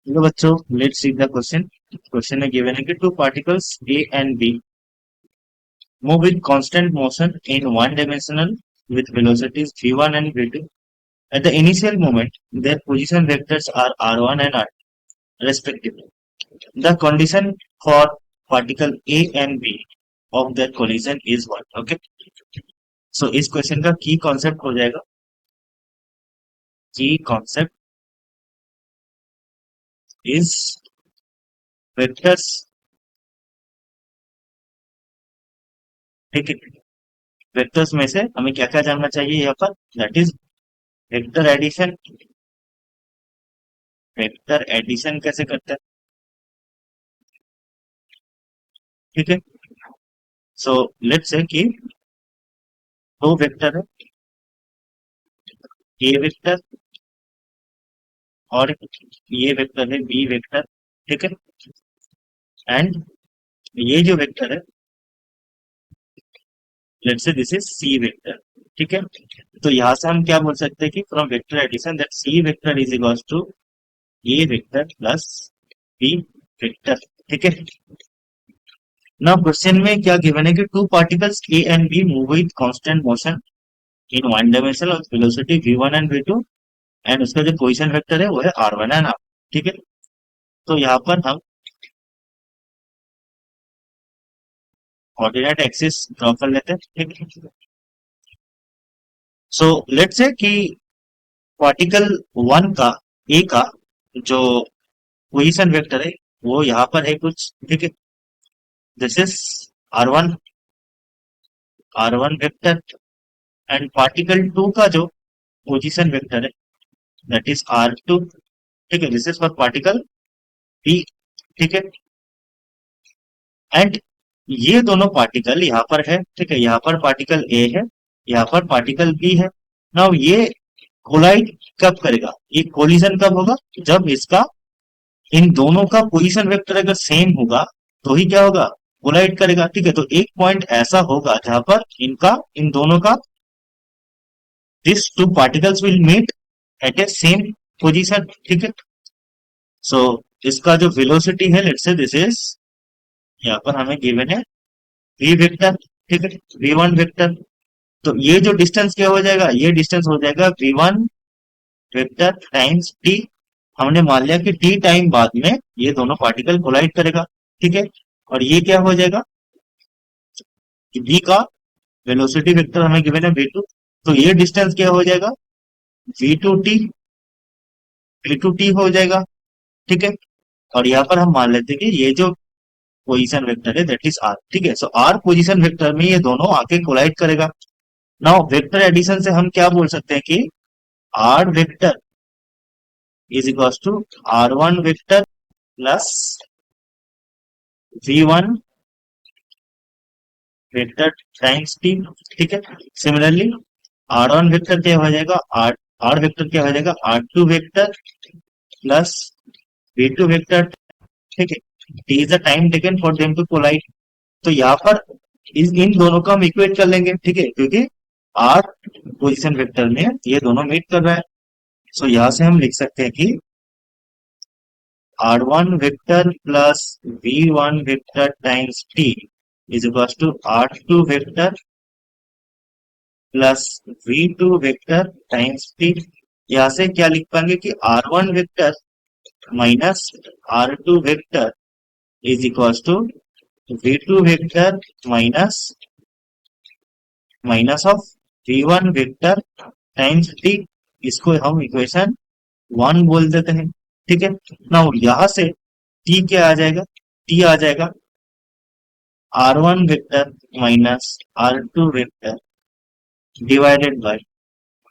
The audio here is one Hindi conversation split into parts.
हेलो बच्चों, let's see the question. Question में गिवन है कि two particles A and B move with constant motion in one dimensional with velocities v1 and v2. At the initial moment, their position vectors are r1 and r2 respectively. The condition for particle A and B of their collision is what? Okay. So इस क्वेश्चन का की कॉन्सेप्ट हो जाएगा, की कॉन्सेप्ट इज वेक्टर्स। ठीक है, वेक्टर्स में से हमें क्या क्या जानना चाहिए यहाँ पर, that is vector addition. Vector addition कैसे करते हैं? ठीक है, सो लेट्स से कि दो वेक्टर है, ए वेक्टर और ये वेक्टर है बी वेक्टर। ठीक है, एंड ये जो वेक्टर है, let's say this is C vector. ठीक है, तो यहां से हम क्या बोल सकते हैं कि from vector addition that C vector is equals to A vector plus B vector. ठीक है, ना क्वेश्चन में क्या गिवन है कि two particles A and B move with constant motion in one dimension of velocity v1 and v2, and उसका जो पोजीशन वेक्टर है वो है r1 एंड r। ठीक है, तो यहाँ पर हम कोऑर्डिनेट एक्सिस ड्रॉ कर लेते हैं। ठीक है, सो लेट्स से कि पार्टिकल वन का, ए का जो पोजीशन वेक्टर है वो यहाँ पर है कुछ। ठीक है, this is r1, r1 vector, and particle two का जो पोजीशन वेक्टर है दैट इज r2। ठीक है, this is for particle B. ठीक है, एंड ये दोनों पार्टिकल यहाँ पर है। ठीक है, यहाँ पर पार्टिकल ए है, यहाँ पर पार्टिकल बी है। नाउ ये कोलाइड कब करेगा, ये कोलिजन कब होगा, जब इसका इन दोनों का पोजीशन वेक्टर अगर सेम होगा तो ही क्या होगा, कोलाइड करेगा। ठीक है, तो एक पॉइंट ऐसा होगा जहां पर इनका, इन दोनों का, this two particles will meet at a same position. ठीक है, सो इसका जो वेलोसिटी है, लेट्स से दिस इज, यहाँ पर हमें गिवन है वी वेक्टर। ठीक है, वी वन वेक्टर, तो ये जो डिस्टेंस क्या हो जाएगा, ये डिस्टेंस हो जाएगा V one vector times T. हमने मान लिया कि टी टाइम बाद में ये दोनों पार्टिकल कोलाइड करेगा। ठीक है, और ये क्या हो जाएगा कि v का वेलोसिटी वेक्टर हमें गिवन है v2, तो ये डिस्टेंस क्या हो जाएगा, v2t, v2t हो जाएगा। ठीक है, और यहाँ पर हम मान लेते हैं कि ये जो पोजीशन वेक्टर है दैट इज r। ठीक है, सो r पोजीशन वेक्टर में ये दोनों आके कोलाइड करेगा। नाउ वेक्टर एडिशन से हम क्या बोल सकते हैं कि r vector is equal to r1 vector plus v1 vector times t। ठीक है, सिमिलरली r1 वेक्टर क्या हो जाएगा, r वेक्टर क्या हो जाएगा, r2 vector plus v2 vector. ठीक है, t is the time taken for them to collide. तो यहाँ पर इन दोनों को हम इक्वेट कर लेंगे। ठीक है, क्योंकि r पोजीशन वेक्टर में ये दोनों मीट कर रहा है। सो यहाँ से हम लिख सकते हैं कि r1 vector plus v1 vector times t is equal to r2 vector plus v2 vector times t। यहाँ से क्या लिख पाएंगे कि r1 vector minus r2 vector is equal to v2 vector minus minus of v1 vector times t। इसको हम इक्वेशन 1 बोल देते हैं। ठीक है, ना यहां से t क्या आ जाएगा, t आ जाएगा r1 vector minus r2 vector divided by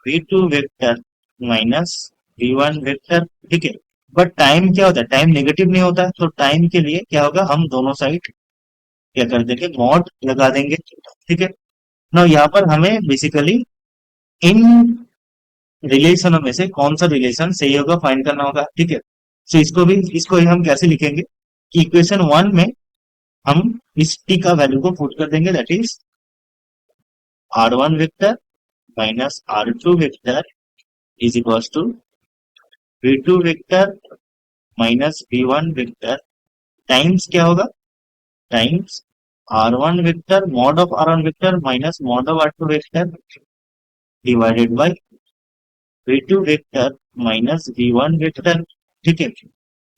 v2 vector minus v1 vector. ठीक है, बट टाइम क्या होता है, टाइम नेगेटिव नहीं होता है, तो टाइम के लिए क्या होगा, हम दोनों साइड क्या कर देंगे, मॉड लगा देंगे। ठीक है, ना यहाँ पर हमें बेसिकली इन रिलेशनों में से कौन सा रिलेशन सही होगा फाइंड करना होगा। ठीक है, तो इसको ही हम कैसे लिखेंगे कि इक्वेशन 1 में हम इस t का वैल्यू को पुट कर देंगे, that is r1 vector minus r2 vector is equal to v2 vector minus V1 vector times क्या होगा, times R1 vector mod of R1 vector minus mod of R2 vector divided by V2 vector minus V1 vector. ठीक है,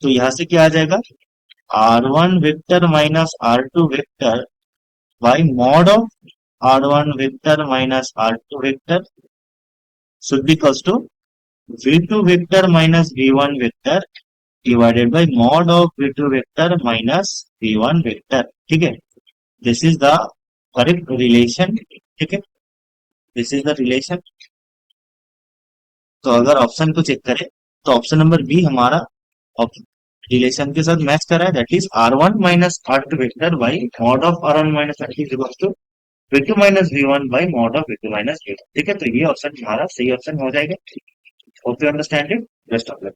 तो यहां से क्या आ जाएगा, R1 vector minus R2 vector by mod of R1 vector minus R2 vector should be equals to V2 vector minus V1 vector divided bye mod of V2 vector minus V1 vector. ठीक है, this is the correct relation. ठीक है, दिस इज द रिलेशन। तो अगर ऑप्शन को चेक करें तो ऑप्शन नंबर बी हमारा रिलेशन के साथ मैच कर रहा है, that is R1 minus R2 vector by mod of R1 minus R2 is equal to V2 minus V1 by mod of V2 minus V1। ठीक है, तो ये ऑप्शन हमारा सही ऑप्शन हो जाएगा। Hope you understand it, best of luck.